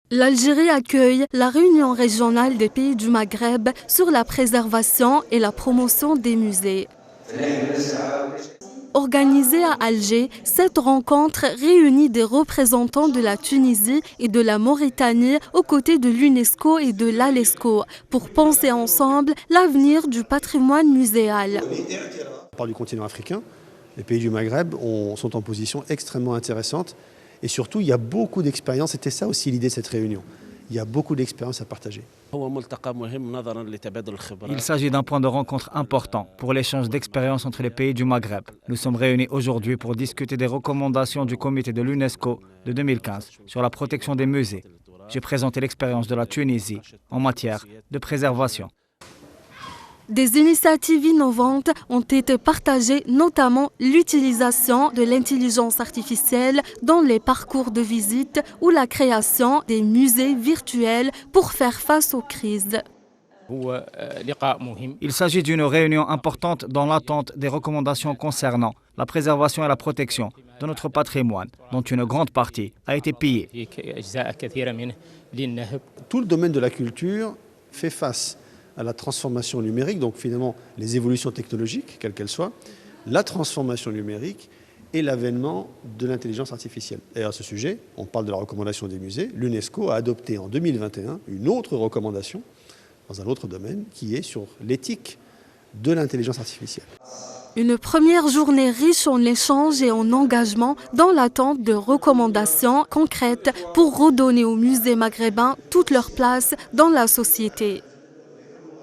L'Algérie accueille la réunion régionale des pays du Maghreb sur la préservation et la promotion des musées. Organisée à Alger, cette rencontre réunit des représentants de la Tunisie et de la Mauritanie aux côtés de l'UNESCO et de l'ALESCO pour penser ensemble l'avenir du patrimoine muséal. On parle du continent africain, les pays du Maghreb sont en position extrêmement intéressante et surtout il y a beaucoup d'expériences, c'était ça aussi l'idée de cette réunion. Il y a beaucoup d'expériences à partager. Il s'agit d'un point de rencontre important pour l'échange d'expériences entre les pays du Maghreb. Nous sommes réunis aujourd'hui pour discuter des recommandations du comité de l'UNESCO de 2015 sur la protection des musées. J'ai présenté l'expérience de la Tunisie en matière de préservation. Des initiatives innovantes ont été partagées, notamment l'utilisation de l'intelligence artificielle dans les parcours de visite ou la création des musées virtuels pour faire face aux crises. Il s'agit d'une réunion importante dans l'attente des recommandations concernant la préservation et la protection de notre patrimoine, dont une grande partie a été pillée. Tout le domaine de la culture fait face à la transformation numérique, donc finalement les évolutions technologiques, quelles qu'elles soient, la transformation numérique et l'avènement de l'intelligence artificielle. Et à ce sujet, on parle de la recommandation des musées. L'UNESCO a adopté en 2021 une autre recommandation dans un autre domaine qui est sur l'éthique de l'intelligence artificielle. Une première journée riche en échanges et en engagement dans l'attente de recommandations concrètes pour redonner aux musées maghrébins toute leur place dans la société.